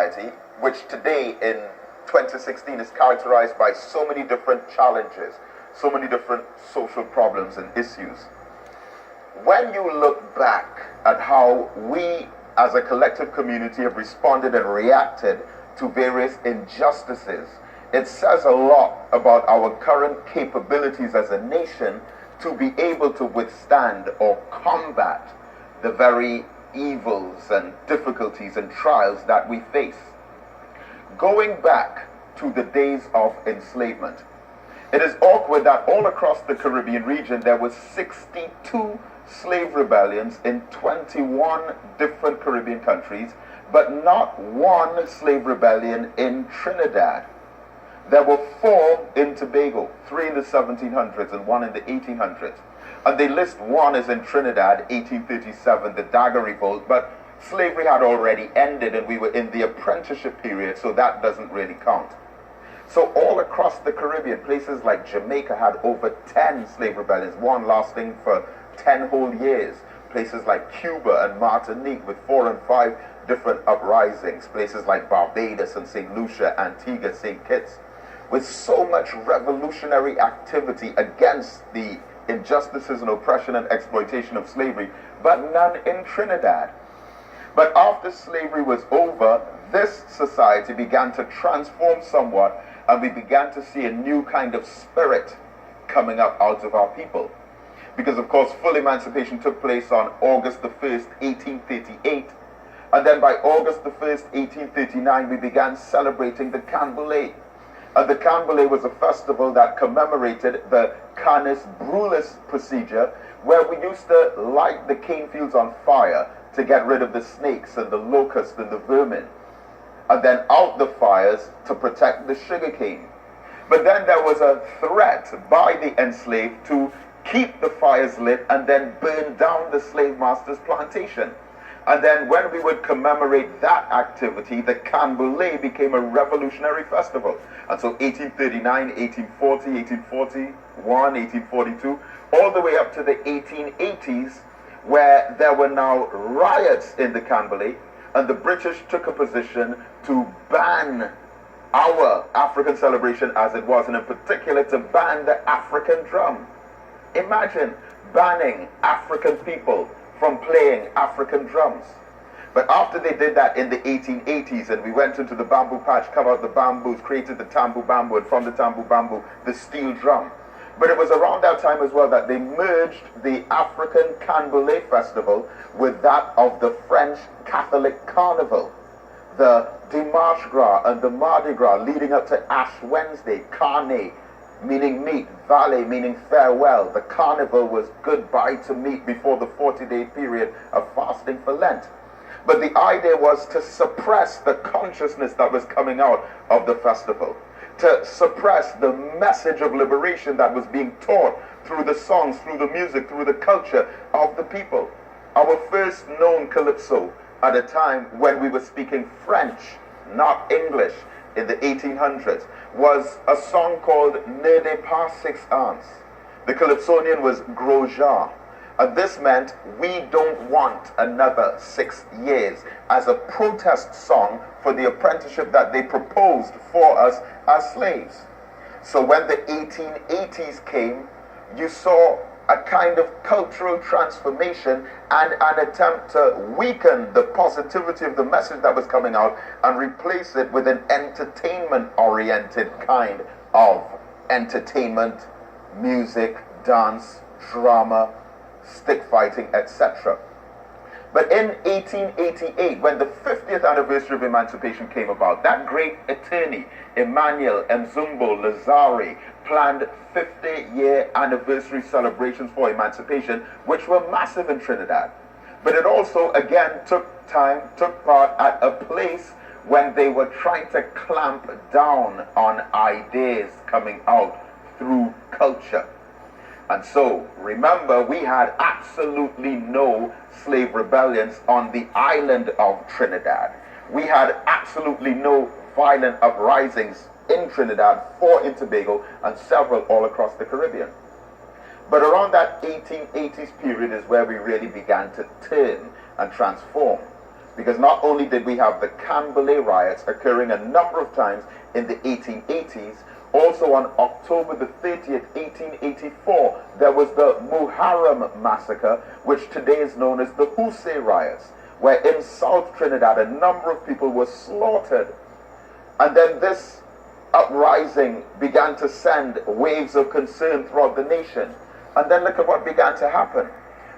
society, which today in 2016 is characterized by so many different challenges, so many different social problems and issues. When you look back at how we as a collective community have responded and reacted to various injustices, it says a lot about our current capabilities as a nation to be able to withstand or combat the very evils and difficulties and trials that we face. Going back to the days of enslavement, it is awkward that all across the Caribbean region there were 62 slave rebellions in 21 different Caribbean countries, but not one slave rebellion in Trinidad. There were 4 in Tobago, 3 in the 1700s and 1 in the 1800s. And they list one as in Trinidad, 1837, the Dagger Revolt, but slavery had already ended and we were in the apprenticeship period, so that doesn't really count. So all across the Caribbean, places like Jamaica had over 10 slave rebellions, one lasting for 10 whole years. Places like Cuba and Martinique with 4 and 5 different uprisings. Places like Barbados and St. Lucia, Antigua, St. Kitts, with so much revolutionary activity against the injustices and oppression and exploitation of slavery, but none in Trinidad. But after slavery was over, this society began to transform somewhat, and we began to see a new kind of spirit coming up out of our people. Because of course full emancipation took place on August the 1st, 1838, and then by August the 1st, 1839, we began celebrating the canboulay. And the canboulay was a festival that commemorated the canis brulis procedure, where we used to light the cane fields on fire to get rid of the snakes and the locusts and the vermin, and then out the fires to protect the sugarcane. But then there was a threat by the enslaved to keep the fires lit and then burn down the slave master's plantation. And then when we would commemorate that activity, the canboulay became a revolutionary festival. And so 1839, 1840, 1841, 1842, all the way up to the 1880s, where there were now riots in the canboulay, and the British took a position to ban our African celebration as it was, and in particular to ban the African drum. Imagine banning African people from playing African drums. But after they did that in the 1880s, and we went into the bamboo patch, cut out the bamboos, created the tambour bamboo, and from the tambour bamboo, the steel drum. But it was around that time as well that they merged the African Canboulay Festival with that of the French Catholic Carnival. The Dimanche Gras and the Mardi Gras leading up to Ash Wednesday, Carne, meaning meat, Valet, meaning farewell. The carnival was goodbye to meat before the 40-day period of fasting for Lent. But the idea was to suppress the consciousness that was coming out of the festival, to suppress the message of liberation that was being taught through the songs, through the music, through the culture of the people. Our first known calypso at a time when we were speaking French, not English, in the 1800s, was a song called Ne de pas 6 ans. The calypsonian was Grosjean. And this meant we don't want another 6 years, as a protest song for the apprenticeship that they proposed for us as slaves. So when the 1880s came, you saw a kind of cultural transformation and an attempt to weaken the positivity of the message that was coming out and replace it with an entertainment-oriented kind of entertainment, music, dance, drama, stick fighting, etc. But in 1888, when the 50th anniversary of emancipation came about, that great attorney, Emmanuel Mzumbo Lazare, planned 50-year anniversary celebrations for emancipation, which were massive in Trinidad. But it also, again, took part at a place when they were trying to clamp down on ideas coming out through culture. And so, remember, we had absolutely no slave rebellions on the island of Trinidad. We had absolutely no violent uprisings in Trinidad or in Tobago, and several all across the Caribbean. But around that 1880s period is where we really began to turn and transform. Because not only did we have the Canboulay riots occurring a number of times in the 1880s, also on October the 30th, 1884, there was the Muharram massacre, which today is known as the Hosay riots, where in South Trinidad a number of people were slaughtered. And then this uprising began to send waves of concern throughout the nation. And then look at what began to happen.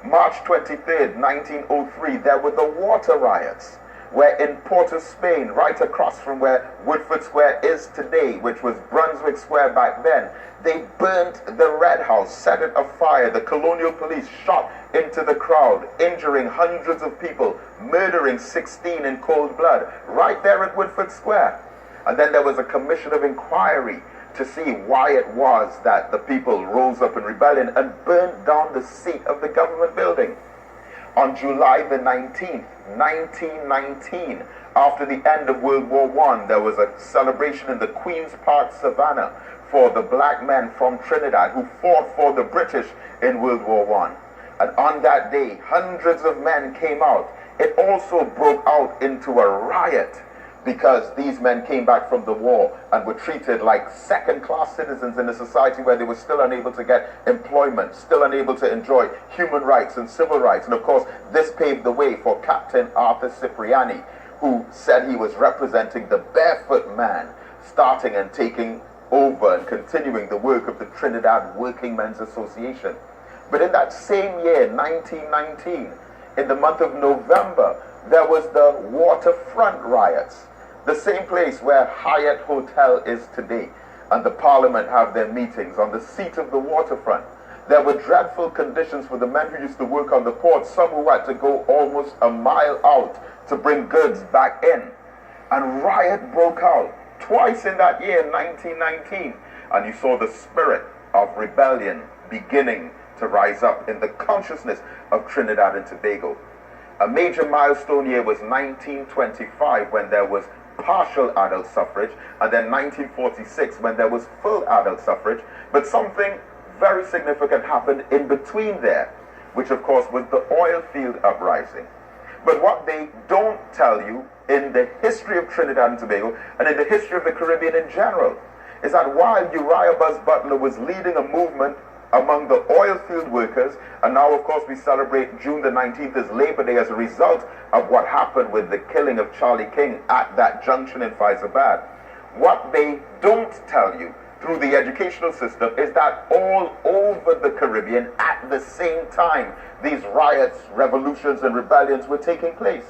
March 23rd, 1903, there were the water riots, where in Port of Spain, right across from where Woodford Square is today, which was Brunswick Square back then, they burnt the Red House, set it afire. The colonial police shot into the crowd, injuring hundreds of people, murdering 16 in cold blood, right there at Woodford Square. And then there was a commission of inquiry to see why it was that the people rose up in rebellion and burned down the seat of the government building. On July the 19th, 1919, after the end of World War I, there was a celebration in the Queen's Park Savannah for the black men from Trinidad who fought for the British in World War I. And on that day, hundreds of men came out. It also broke out into a riot because these men came back from the war and were treated like second-class citizens in a society where they were still unable to get employment, still unable to enjoy human rights and civil rights. And of course, this paved the way for Captain Arthur Cipriani, who said he was representing the barefoot man, starting and taking over and continuing the work of the Trinidad Working Men's Association. But in that same year, 1919, in the month of November, there was the waterfront riots, the same place where Hyatt Hotel is today, and the Parliament have their meetings on the seat of the waterfront. There were dreadful conditions for the men who used to work on the port, some who had to go almost a mile out to bring goods back in. And riot broke out twice in that year, 1919, and you saw the spirit of rebellion beginning to rise up in the consciousness of Trinidad and Tobago. A major milestone year was 1925, when there was partial adult suffrage, and then 1946 when there was full adult suffrage. But something very significant happened in between there, which of course was the oil field uprising. But what they don't tell you in the history of Trinidad and Tobago, and in the history of the Caribbean in general, is that while Uriah Buzz Butler was leading a movement among the oil field workers, and now of course we celebrate June the 19th as Labor Day as a result of what happened with the killing of Charlie King at that junction in Faizabad. What they don't tell you through the educational system is that all over the Caribbean at the same time, these riots, revolutions and rebellions were taking place.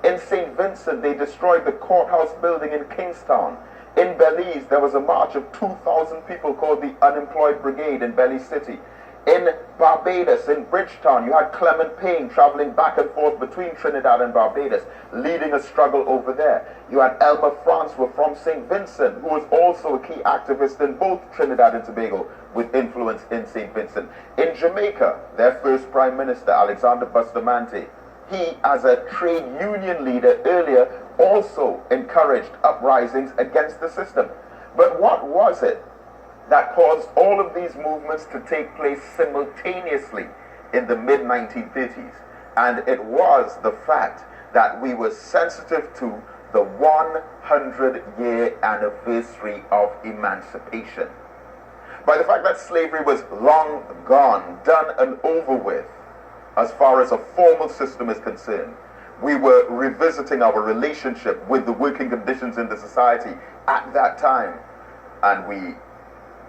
In St. Vincent, they destroyed the courthouse building in Kingstown. In Belize, there was a march of 2,000 people called the Unemployed Brigade in Belize City. In Barbados, in Bridgetown, you had Clement Payne traveling back and forth between Trinidad and Barbados, leading a struggle over there. You had Elmer Francois from St. Vincent, who was also a key activist in both Trinidad and Tobago, with influence in St. Vincent. In Jamaica, their first Prime Minister, Alexander Bustamante, he, as a trade union leader earlier, also encouraged uprisings against the system. But what was it that caused all of these movements to take place simultaneously in the mid-1930s? And it was the fact that we were sensitive to the 100-year anniversary of emancipation. By the fact that slavery was long gone, done and over with, as far as a formal system is concerned, we were revisiting our relationship with the working conditions in the society at that time. And we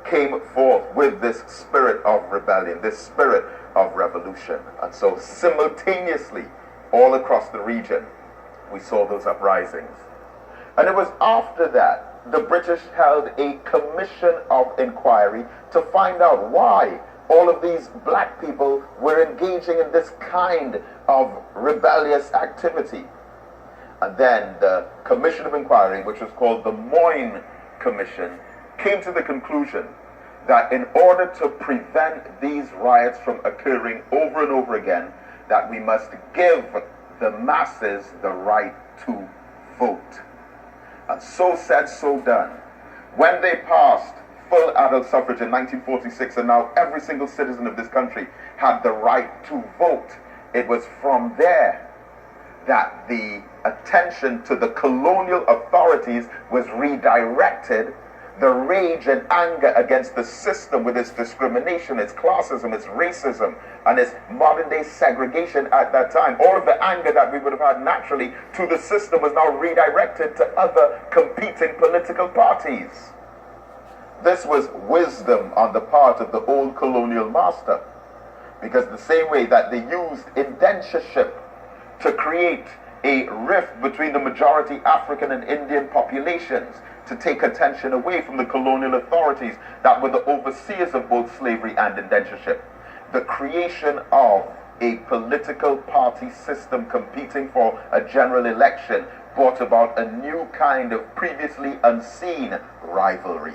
came forth with this spirit of rebellion, this spirit of revolution. And so simultaneously, all across the region, we saw those uprisings. And it was after that the British held a commission of inquiry to find out why all of these black people were engaging in this kind of rebellious activity. And then the Commission of Inquiry, which was called the Moyne Commission, came to the conclusion that in order to prevent these riots from occurring over and over again, that we must give the masses the right to vote. And so said, so done. When they passed full adult suffrage in 1946, and now every single citizen of this country had the right to vote, it was from there that the attention to the colonial authorities was redirected, the rage and anger against the system with its discrimination, its classism, its racism, and its modern day segregation at that time, all of the anger that we would have had naturally to the system was now redirected to other competing political parties. This was wisdom on the part of the old colonial master, because the same way that they used indentureship to create a rift between the majority African and Indian populations, to take attention away from the colonial authorities that were the overseers of both slavery and indentureship. The creation of a political party system competing for a general election brought about a new kind of previously unseen rivalry.